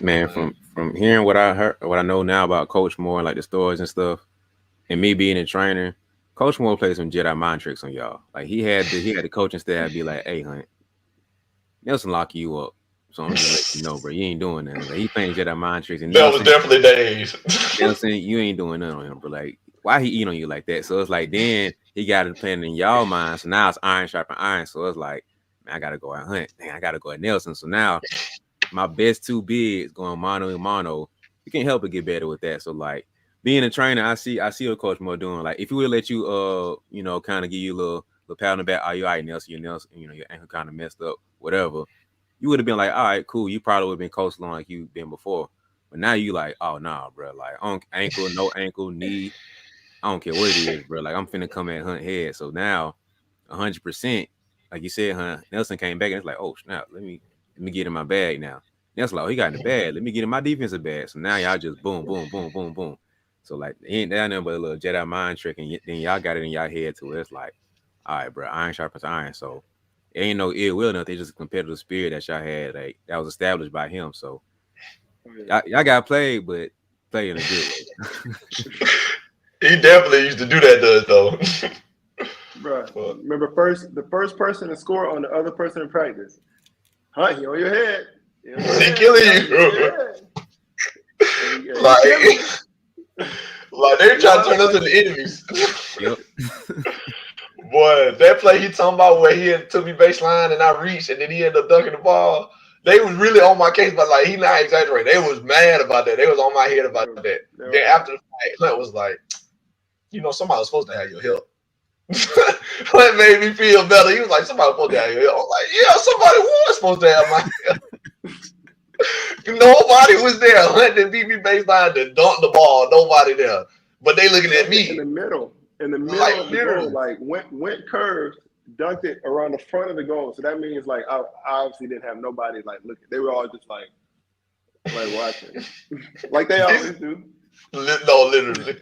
Man, from hearing what I heard, what I know now about Coach Moore, like the stories and stuff, and me being a trainer, Coach Moore played some Jedi mind tricks on y'all. Like he had the coaching staff be like, "Hey, Hunt, Nelson lock you up." So I'm just letting you know, bro, you ain't doing nothing. Like, he playing Jedi mind tricks, and That was definitely days. Nelson, you ain't doing nothing on him, bro. Like, why he eat on you like that? So it's like then he got it playing in y'all mind. So now it's iron sharpen iron. So it's like, man, I gotta go at Hunt. Man, I gotta go at Nelson. So now my best two bigs going mano and mono. You can't help but get better with that. So like being a trainer, I see what Coach Moore doing. Like if he would let you kind of give you a little pat on the back, are you all right, Nelson? Your ankle kind of messed up, whatever. You would have been like, all right, cool. You probably would have been coasting along like you've been before. But now you like, oh nah, bro. Like ankle, no ankle, knee. I don't care what it is, bro. Like I'm finna come at Hunt head. So now 100%, like you said, Hunt, Nelson came back and it's like, oh snap, let me get in my bag now. Nelson like, oh, he got in the bag. Let me get in my defensive bag. So now y'all just boom, boom, boom, boom, boom. So like he ain't down there but a little Jedi mind trick, and then y'all got it in y'all head to it. It's like, all right, bro, iron sharpens iron. So it ain't no ill will nothing. It's just a competitive spirit that y'all had, like that was established by him. So y'all got played, but play in a good way. He definitely used to do that though. Bro, remember the first person to score on the other person in practice. Hunt, he on your head. He killing you. Like they trying to turn us into enemies. Yep. Boy, that play he talking about where he took me baseline and I reached and then he ended up dunking the ball. They was really on my case, but like he not exaggerating. They was mad about that. They was on my head about that. Then after the fight, Hunt was like, somebody was supposed to have your help. Hunt made me feel better. He was like, somebody was supposed to have your help. I was like, yeah, somebody was supposed to have my help. Nobody was there. Hunt didn't beat me baseline to dunk the ball. Nobody there. But they looking at me. In the middle like, of the goal, like went curved, dunked it around the front of the goal. So that means like I obviously didn't have nobody like looking. They were all just like watching. Like they always do. No, literally.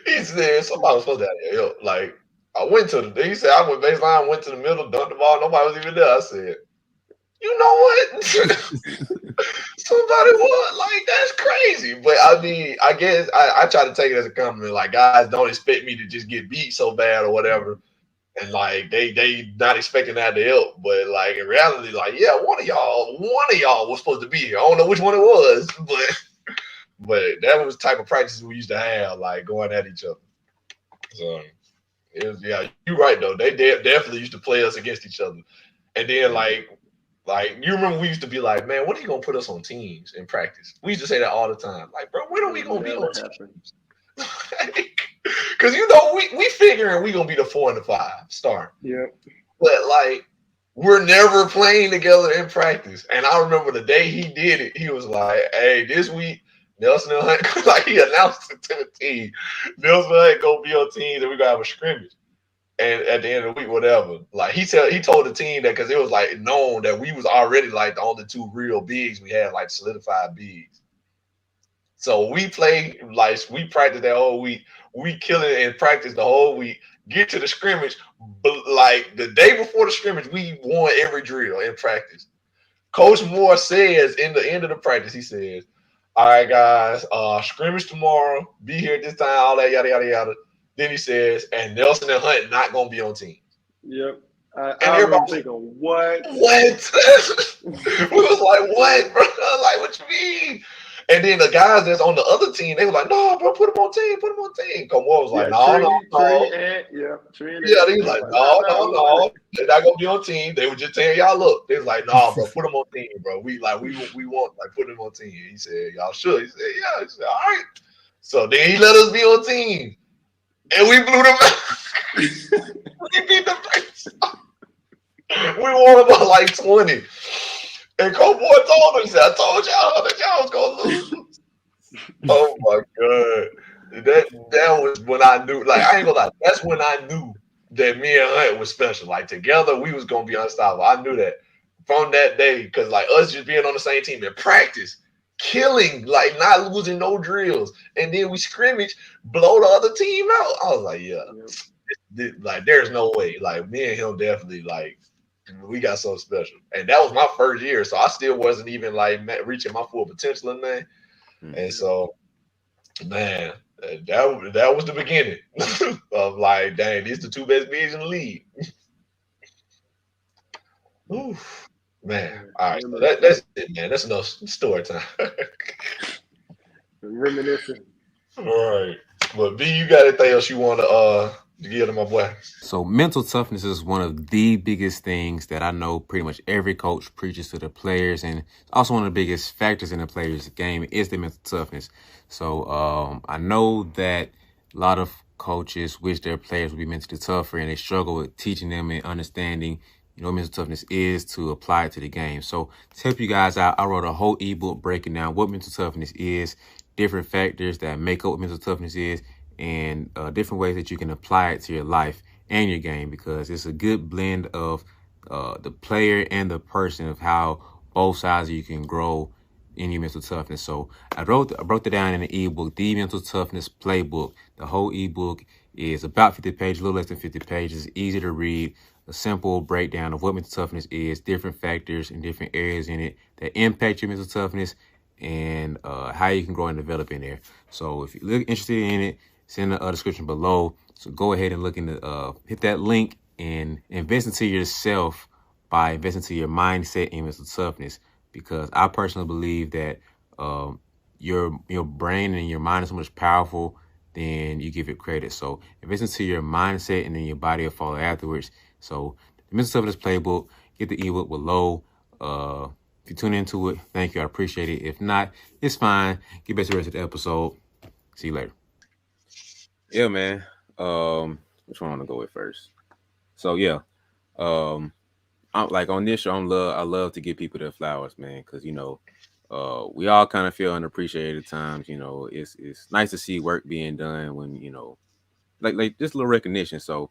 He said somebody was supposed to have your help. Like I went to he said I went baseline, went to the middle, dunked the ball, nobody was even there. I said, you know what? Somebody would. Like, that's crazy. But I mean, I guess I try to take it as a compliment. Like, guys don't expect me to just get beat so bad or whatever. And like they not expecting that to help. But like in reality, like, yeah, one of y'all was supposed to be here. I don't know which one it was, but that was the type of practice we used to have, like going at each other. So it was, yeah, you're right though. They definitely used to play us against each other. And then like you remember we used to be like, man, when are you gonna put us on teams in practice? We used to say that all the time. Like, bro, when are we gonna be on teams? Because we figuring we gonna be the 4 and the 5 start. Yeah. But like we're never playing together in practice. And I remember the day he did it, he was like, hey, this week Nelson and Hunt, like he announced it to the team. Nelson and Hunt gonna be on teams and we're gonna have a scrimmage. And at the end of the week, whatever, like he told the team that because it was like known that we was already like the only 2 real bigs we had, like solidified bigs. So we played, like we practiced that whole week. We killing it in practice the whole week. Get to the scrimmage, but like the day before the scrimmage, we won every drill in practice. Coach Moore says in the end of the practice, he says, "All right, guys, scrimmage tomorrow. Be here at this time. All that yada yada yada." Then he says, and Nelson and Hunt not going to be on team. Yep. And everybody was thinking, what? We was like, what, bro? Like, what you mean? And then the guys that's on the other team, they were like, no, bro, put them on team. Coach Moore was like, no. They was like, no. They're not going to be on team. They were just tearing y'all up. They was like, no, bro, put them on team, bro. We want, like, put them on team. He said, y'all should. He said, yeah. He said, all right. So then he let us be on team. And we blew them out. We beat them. We won by like 20. And Coach Moore told us, I told y'all that y'all was gonna lose. Oh my God. That was when I knew, like, I ain't gonna lie, that's when I knew that me and Hunt was special. Like together we was gonna be unstoppable. I knew that from that day, because like us just being on the same team in practice, killing, like not losing no drills, and then we scrimmage, blow the other team out. I was like, yeah, like there's no way. Like me and him definitely like we got something special. And that was my first year, so I still wasn't even like reaching my full potential in there. And so, man, that was the beginning of like, dang, these the two best bigs in the league. Oof, man. All right, so that's it, man. That's enough story time. Reminiscing. All right, but B, you got anything else you want to give to my boy? So mental toughness is one of the biggest things that I know pretty much every coach preaches to the players, and also one of the biggest factors in the players' game is the mental toughness. So I know that a lot of coaches wish their players would be mentally tougher, and they struggle with teaching them and understanding, what mental toughness is to apply it to the game. So to help you guys out, I wrote a whole ebook breaking down what mental toughness is, different factors that make up what mental toughness is, and different ways that you can apply it to your life and your game, because it's a good blend of the player and the person, of how both sides of you can grow in your mental toughness. So I broke it down in the ebook, the Mental Toughness Playbook. The whole ebook is about 50 pages, a little less than 50 pages, easy to read, a simple breakdown of what mental toughness is, different factors and different areas in it that impact your mental toughness, and how you can grow and develop in there. So if you're interested in it, send a description below. So go ahead and look into hit that link and invest into yourself by investing into your mindset and mental toughness, because I personally believe that your brain and your mind is so much powerful than you give it credit. So invest into your mindset, and then your body will follow afterwards. So the Mental Toughness Playbook, get the ebook below. If you tune into it, thank you. I appreciate it. If not, it's fine. Get back to the rest of the episode. See you later. Yeah, man. Which one I want to go with first? So yeah, I'm like on this show. I love to give people their flowers, man, because we all kind of feel unappreciated at times. It's nice to see work being done when like just a little recognition. So,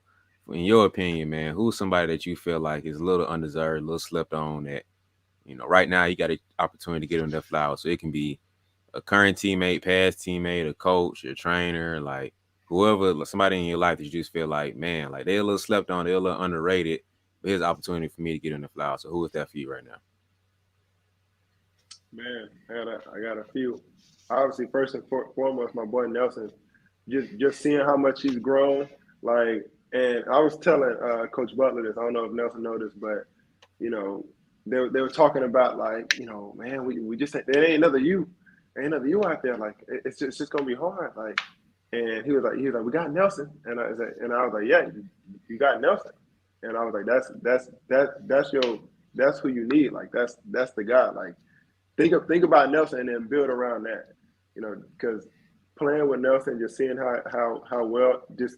in your opinion, man, who's somebody that you feel like is a little undeserved, a little slept on, that right now you got an opportunity to get them their flowers? So it can be a current teammate, past teammate, a coach, a trainer, like whoever, somebody in your life that you just feel like, man, like they're a little slept on, they're a little underrated, but here's an opportunity for me to get in the flowers. So who is that for you right now? Man, I got a few. Obviously, first and foremost, my boy Nelson. Just seeing how much he's grown, like, and I was telling Coach Butler this. I don't know if Nelson noticed, but they were talking about, like, man, we just there ain't another you out there. Like, it's just gonna be hard. Like, and he was like, we got Nelson, and I was like, yeah, you got Nelson, and I was like, that's who you need. Like, that's the guy. Like, think about Nelson and then build around that, because playing with Nelson, just seeing how well this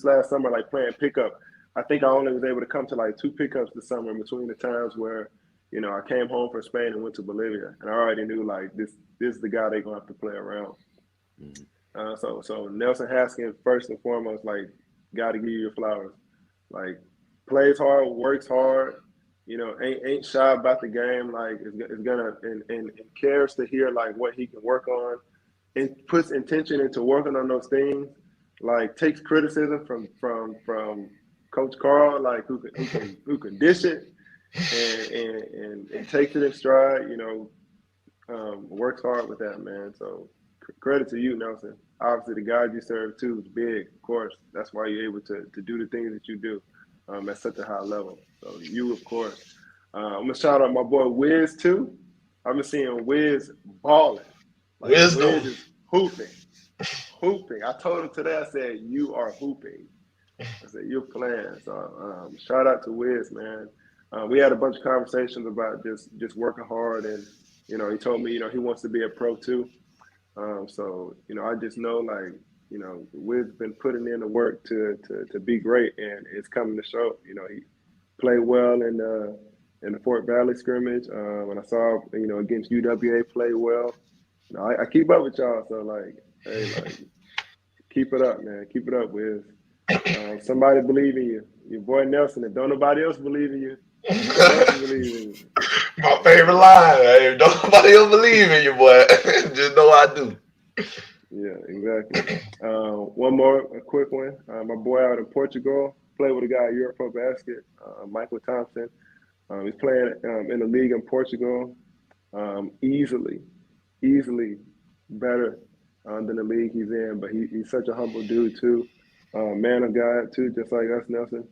last summer, like playing pickup, I think I only was able to come to like 2 pickups this summer in between the times where, I came home from Spain and went to Bolivia, and I already knew, like, this is the guy they're gonna have to play around. Mm-hmm. So Nelson Haskins, first and foremost, like, got to give you your flowers. Like, plays hard, works hard, ain't shy about the game. Like, is gonna and cares to hear, like, what he can work on, and puts intention into working on those things. Like, takes criticism from Coach Carl, like, who can dish it and takes it in stride. Works hard with that, man. So credit to you, Nelson. Obviously, the guys you serve too is big, of course. That's why you're able to do the things that you do at such a high level. So you, of course. I'm gonna shout out my boy Wiz too. I've been seeing Wiz balling. Like, Wiz is hooping. I told him today, I said, you are hooping. I said, you're playing. So shout out to Wiz, man. We had a bunch of conversations about just working hard, and he told me he wants to be a pro too. So I just know, like, Wiz been putting in the work to be great, and it's coming to show. He played well in the Fort Valley scrimmage. When I saw against UWA, played well. I keep up with y'all, so, like, hey, like, keep it up, man. Keep it up, Wiz. Somebody believe in you. Your boy Nelson. If don't nobody else believe in you, My favorite line. Hey, don't nobody else believe in you, boy. Just know I do. Yeah, exactly. One more, a quick one. My boy out in Portugal played with a guy at Europe Pro Basket, Michael Thompson. He's playing in the league in Portugal. Easily, easily better than the league he's in. But he's such a humble dude too, man of God too, just like us, Nelson.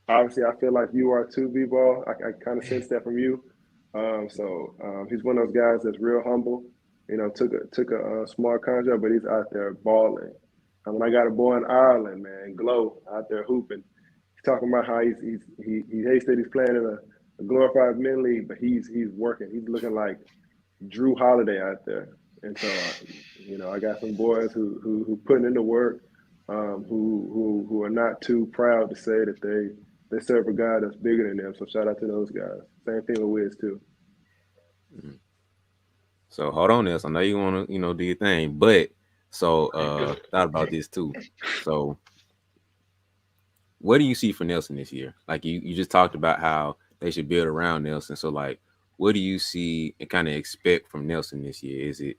Obviously, I feel like you are too, B-Ball. I kind of sense that from you. He's one of those guys that's real humble. You know, took a small contract, but he's out there balling. When I got a boy in Ireland, man, Glow out there hooping. He's talking about how he hates that he's playing in a glorified men league, but he's working. He's looking like Drew Holiday out there. And so, I got some boys who putting in the work, who are not too proud to say that they serve a God that's bigger than them. So shout out to those guys. Same thing with Wiz too. Mm-hmm. So hold on this. I know you want to, do your thing, but so thought about this too. So what do you see for Nelson this year? Like you just talked about how they should build around Nelson. So like, what do you see and kind of expect from Nelson this year? Is it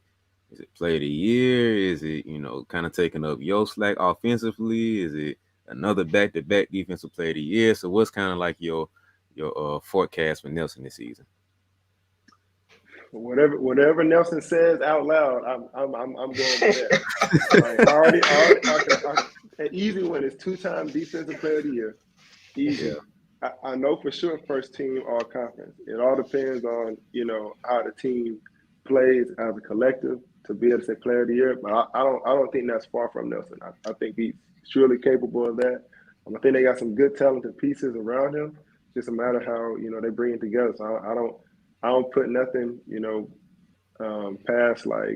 play of the year? Is it, kind of taking up your slack offensively? Is it another back-to-back defensive player of the year? So what's kind of like your forecast for Nelson this season? Whatever Nelson says out loud, I'm going with that. Like, an easy one is 2-time defensive player of the year. Easy. Yeah. I know for sure first team all conference. It all depends on how the team plays as a collective to be able to say player of the year. But I don't think that's far from Nelson. I think he's surely capable of that. I think they got some good talented pieces around him. It's just a matter of how they bring it together. So I don't put nothing past my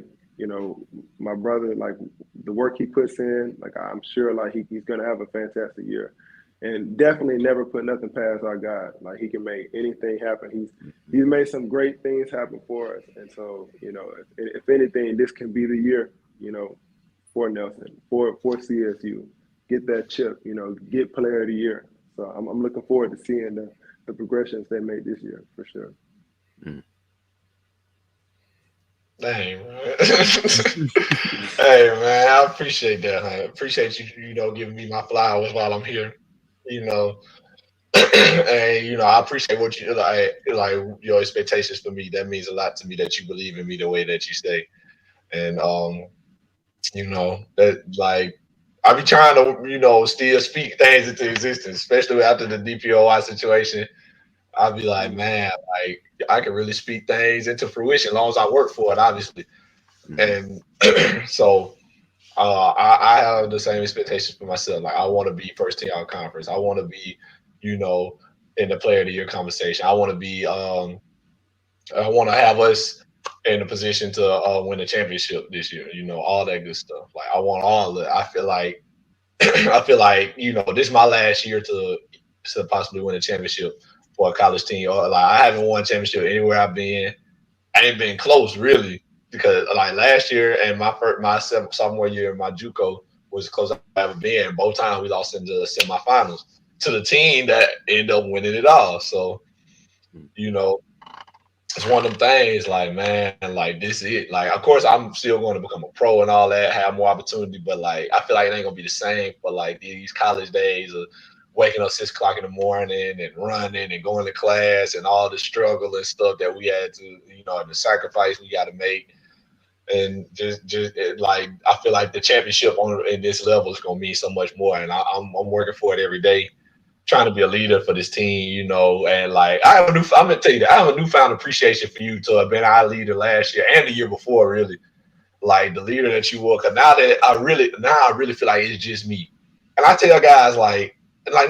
brother, like the work he puts in. Like I'm sure like he's gonna have a fantastic year. And definitely never put nothing past our God. Like he can make anything happen. He's made some great things happen for us. And so, if anything, this can be the year, for Nelson, for CSU. Get that chip, get player of the year. So I'm looking forward to seeing the progressions they made this year for sure. Mm. Dang, man. Hey, man, I appreciate that. I appreciate you, giving me my flowers while I'm here. And I appreciate what you like your expectations for me. That means a lot to me that you believe in me the way that you say. And that like I be trying to, still speak things into existence, especially after the DPOI situation. I'll be like, man, like I can really speak things into fruition as long as I work for it, obviously. And so I have the same expectations for myself. Like I want to be first team out conference. I want to be, in the player of the year conversation. I want to be I want to have us in a position to win the championship this year, all that good stuff. Like I want all of it. I feel like this is my last year to possibly win a championship for a college team. Or like I haven't won a championship anywhere I've been. I ain't been close really because like last year and my sophomore year in my JUCO was the closest I've ever been. Both times we lost in the semifinals to the team that ended up winning it all. So, it's one of them things like, man, like this is it. Like, of course, I'm still going to become a pro and all that, have more opportunity, but like, I feel like it ain't gonna be the same for like these college days of waking up 6 o'clock in the morning and running and going to class and all the struggle and stuff that we had to, and the sacrifice we got to make. And like, I feel like the championship in this level is gonna mean so much more, and I'm working for it every day, trying to be a leader for this team, and like I'm gonna tell you that I have a newfound appreciation for you to have been our leader last year and the year before, really. Like the leader that you were, cause now I really feel like it's just me. And I tell guys like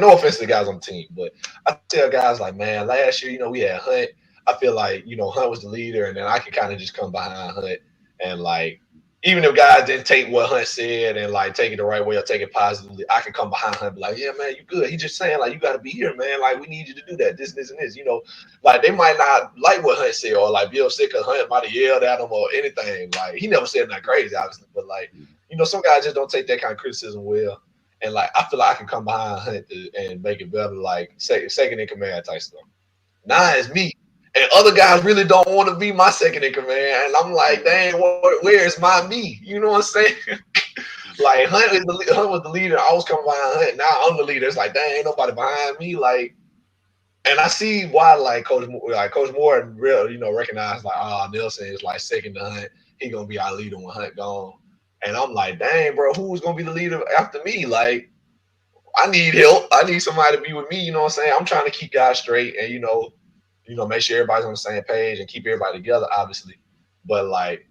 no offense to the guys on the team, but I tell guys like, man, last year, we had Hunt. I feel like, Hunt was the leader, and then I could kind of just come behind Hunt and like, even if guys didn't take what Hunt said and like take it the right way or take it positively, I can come behind Hunt and be like, yeah, man, you good. He just saying like, you got to be here, man. Like we need you to do that, this, and this. Like they might not like what Hunt said or like be upset because Hunt might have yelled at him or anything. Like he never said nothing crazy, obviously, but like, some guys just don't take that kind of criticism well. And like, I feel like I can come behind Hunt and make it better, like second in command type stuff. Now it's me. And other guys really don't want to be my second in command. And I'm like, dang, where's my me? You know what I'm saying? Like Hunt was the leader. I was coming behind Hunt. Now I'm the leader. It's like, dang, ain't nobody behind me. Like, and I see why Coach Moore real, recognize Nelson is like second to Hunt. He gonna be our leader when Hunt gone. And I'm like, dang, bro, who's gonna be the leader after me? Like, I need help. I need somebody to be with me. You know what I'm saying? I'm trying to keep guys straight and make sure everybody's on the same page and keep everybody together, obviously. But like,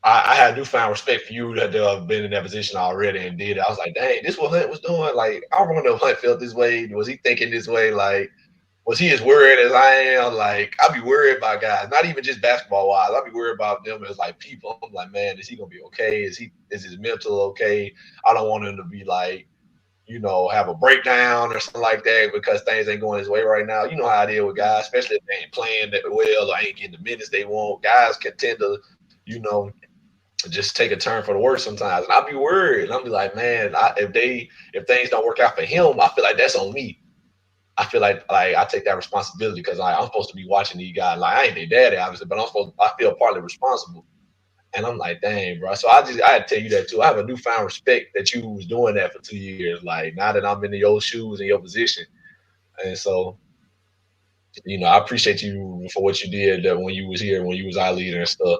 I had newfound respect for you that have been in that position already and did it. I was like, dang, this is what Hunt was doing. Like, I wonder if Hunt felt this way. Was he thinking this way? Like, was he as worried as I am? Like, I'd be worried about guys, not even just basketball wise. I'd be worried about them as like people. I'm like, man, is he gonna be okay? Is his mental okay? I don't want him to be like, have a breakdown or something like that because things ain't going his way right now. You know how it is with guys, especially if they ain't playing that well or ain't getting the minutes they want. Guys can tend to, just take a turn for the worse sometimes. And I'll be worried. And I'll be like, man, if things don't work out for him, I feel like that's on me. I feel like I take that responsibility because I'm supposed to be watching these guys. Like, I ain't their daddy, obviously, but I feel partly responsible. And I'm like, dang, bro. So I had to tell you that too. I have a newfound respect that you was doing that for 2 years. Like, now that I'm in your shoes and your position. And so, I appreciate you for what you did that when you was here, when you was our leader and stuff.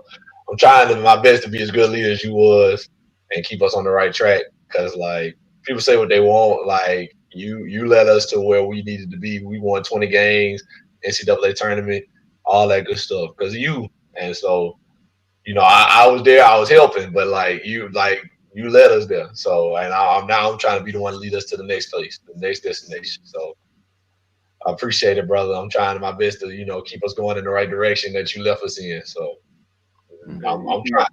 I'm trying my best to be as good a leader as you was and keep us on the right track. Cause like people say what they want, like you led us to where we needed to be. We won 20 games, NCAA tournament, all that good stuff because of you. And so, I was there, I was helping, but you led us there. So, and I'm trying to be the one to lead us to the next place, the next destination. So I appreciate it, brother. I'm trying my best to, keep us going in the right direction that you left us in. So I'm trying.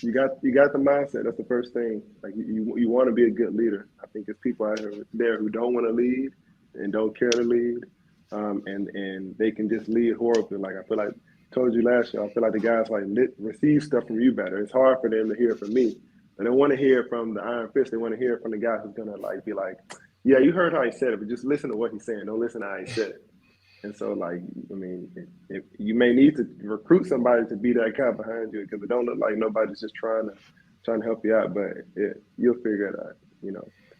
You got the mindset. That's the first thing. Like you want to be a good leader. I think there's people out there who don't want to lead and don't care to lead, and they can just lead horribly. Like I feel like I told you last year. I feel like the guys receive stuff from you better. It's hard for them to hear from me. They don't want to hear from the iron fist. They want to hear from the guy who's gonna be like, yeah, you heard how he said it, but just listen to what he's saying. Don't listen to how he said it. And so, if you may need to recruit somebody to be that guy behind you because it don't look like nobody's just trying to help you out, but you'll figure it out.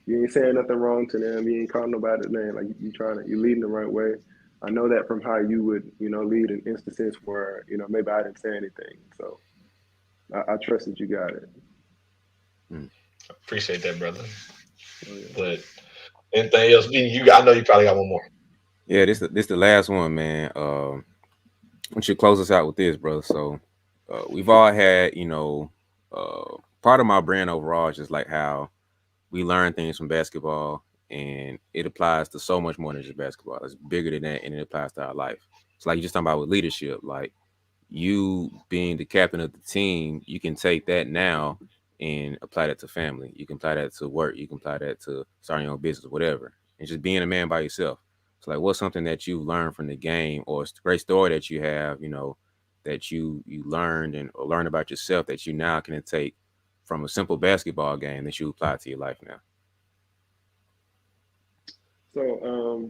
You ain't saying nothing wrong to them. You ain't calling nobody's name. Like you're leading the right way. I know that from how you would, lead in instances where, maybe I didn't say anything. So I trust that you got it. Appreciate that, brother. Oh, yeah. But anything else? I know you probably got one more. Yeah, this the last one, man. I want you to close us out with this, brother. So we've all had, part of my brand overall is just like how we learn things from basketball, and it applies to so much more than just basketball. It's bigger than that, and it applies to our life. It's like you just talking about with leadership, like you being the captain of the team, you can take that now and apply that to family. You can apply that to work. You can apply that to starting your own business, whatever. And just being a man by yourself. It's like, what's something that you learned from the game, or a great story that you have, that you learned or learned about yourself that you now can take from a simple basketball game that you apply to your life now? So,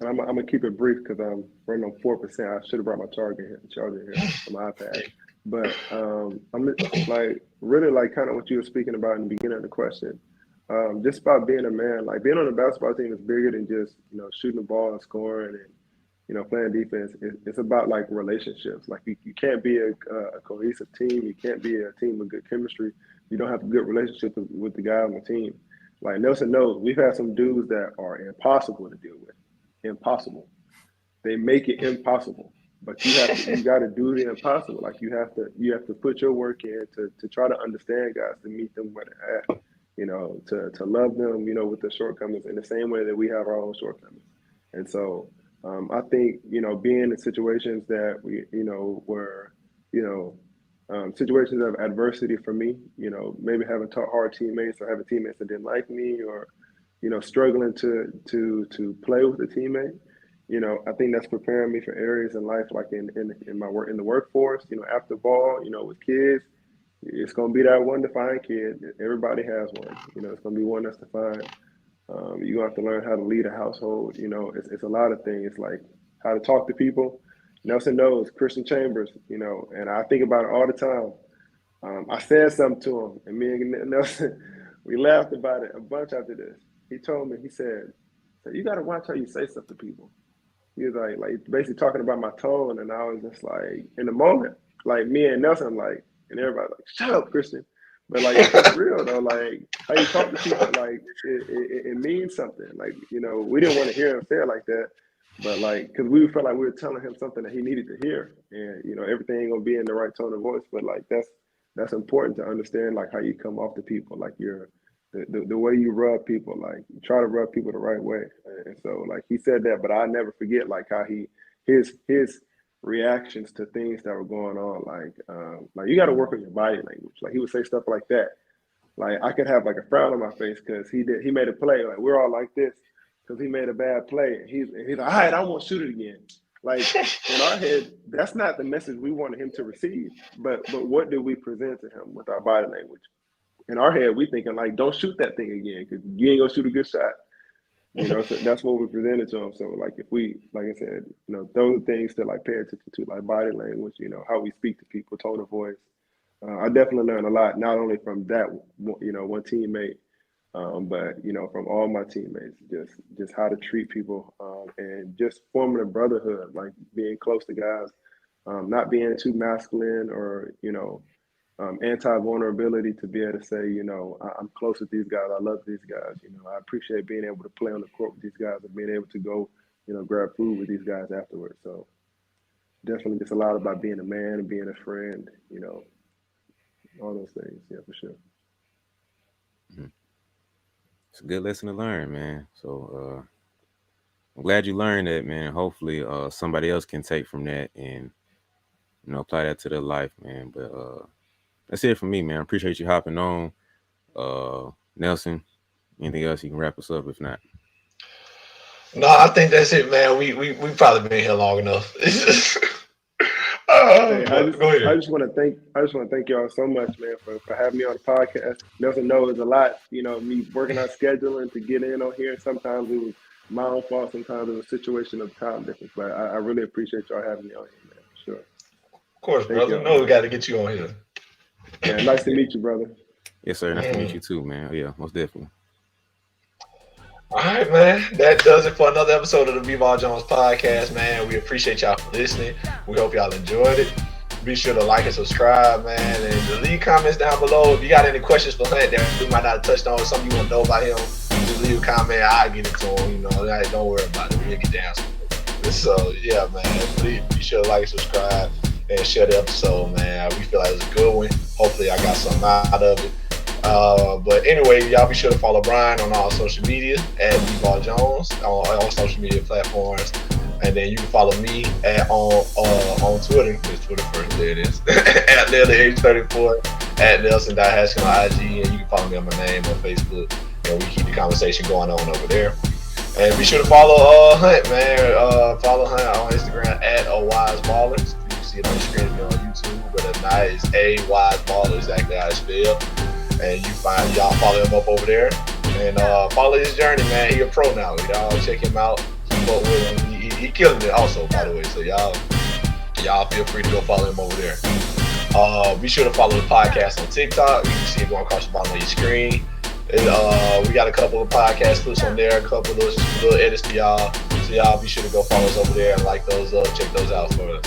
I'm gonna keep it brief because I'm running on 4%. I should have brought my charger here on my iPad. But I'm really kind of what you were speaking about in the beginning of the question. Just about being a man, like being on a basketball team is bigger than just shooting the ball and scoring and playing defense. It's about like relationships. Like you can't be a cohesive team. You can't be a team with good chemistry. You don't have a good relationship with the guy on the team. Like Nelson knows, we've had some dudes that are impossible to deal with. Impossible. They make it impossible. But you got to do the impossible. Like you have to put your work in to try to understand guys, to meet them where they're at. To love them, with their shortcomings in the same way that we have our own shortcomings. And so I think, being in situations that we, were, situations of adversity for me, maybe having hard teammates or having teammates that didn't like me or, struggling to play with a teammate. I think that's preparing me for areas in life, like in my work in the workforce, after ball, with kids. It's going to be that one defined kid. Everybody has one. It's going to be one that's defined. You're going to have to learn how to lead a household. It's a lot of things, like how to talk to people. Nelson knows Christian Chambers, you know, and I think about it all the time. I said something to him, and me and Nelson, we laughed about it a bunch after this. He told me, he said, you got to watch how you say stuff to people. He was like basically talking about my tone, and I was just like, in the moment, like me and Nelson, like, and everybody like, shut up, Christian. But like, it's real though. Like how you talk to people, like it means something. Like, you know, we didn't want to hear him say it like that, but like, because we felt like we were telling him something that he needed to hear, and you know, everything ain't gonna be in the right tone of voice. But like, that's important to understand, like how you come off to people, like the way you rub people, like you try to rub people the right way. And so like he said that, but I never forget like how his reactions to things that were going on, like you got to work on your body language. Like he would say stuff like that. Like I could have like a frown on my face because he made a play. Like we're all like this because he made a bad play. And he's like, all right, I won't shoot it again. Like in our head, that's not the message we wanted him to receive. But what did we present to him with our body language? In our head, we thinking like, don't shoot that thing again because you ain't gonna shoot a good shot. You know, so that's what we presented to him. So like if we, like I said, you know, those things to like pay attention to, like body language, you know, how we speak to people, tone of voice. I definitely learned a lot, not only from that, you know, one teammate, but you know, from all my teammates, just how to treat people, and just forming a brotherhood, like being close to guys, not being too masculine or, you know, anti-vulnerability, to be able to say, you know, I'm close with these guys. I love these guys. You know, I appreciate being able to play on the court with these guys and being able to go, you know, grab food with these guys afterwards. So definitely just a lot about being a man and being a friend, you know, all those things. Yeah, for sure. Mm-hmm. It's a good lesson to learn, man. So I'm glad you learned that, man. Hopefully somebody else can take from that and, you know, apply that to their life, man. But that's it for me, man. I appreciate you hopping on. Nelson, anything else you can wrap us up? If not, No, I think that's it, man. We probably been here long enough. Hey, Go ahead. I just want to thank y'all so much, man, for having me on the podcast. Nelson knows a lot, you know, me working on scheduling to get in on here. Sometimes it was my own fault. Sometimes it was a situation of time difference. But I really appreciate y'all having me on here, man, for sure. Of course, brother. No, we got to get you on here. Yeah, nice to meet you, brother. Yes, sir. Nice to meet you too, man. Yeah, most definitely. All right, man. That does it for another episode of the BeBall Jones podcast, man. We appreciate y'all for listening. We hope y'all enjoyed it. Be sure to like and subscribe, man, and leave comments down below. If you got any questions for Hunt that we might not have touched on, something you want to know about him, just leave a comment. I'll get it to him. You know, don't worry about it. We'll get down. So yeah, man. Please be sure to like and subscribe and share the episode, man. We feel like it's a good one. Hopefully, I got something out of it. But anyway, y'all be sure to follow Brian on all social media at BeBall Jones on all social media platforms, and then you can follow me on Twitter. It's Twitter first, there it is at LeonardH34 at Nelson.Haskins on IG, and you can follow me on my name on Facebook, and we keep the conversation going on over there. And be sure to follow Hunt, man. Follow Hunt on Instagram at @WiseBallers. You can see it on the screen if you're on YouTube, but if not, it's @WiseBaller, exactly how it's spelled. And y'all follow him up over there and follow his journey, man. He a pro now. Y'all check him out. Keep up with him. He killing it also, by the way. So y'all feel free to go follow him over there. Be sure to follow the podcast on TikTok. You can see it going across the bottom of your screen. We got a couple of podcast clips on there, a couple of those little edits for y'all. So y'all be sure to go follow us over there and like those up, check those out for us.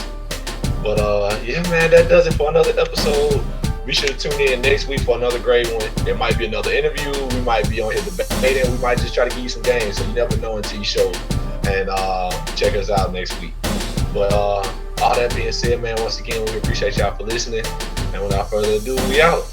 But yeah, man, that does it for another episode. Be sure to tune in next week for another great one. There might be another interview. We might be on here debating. We might just try to give you some games. So you never know until you show. And check us out next week. But all that being said, man, once again, we appreciate y'all for listening. And without further ado, we out.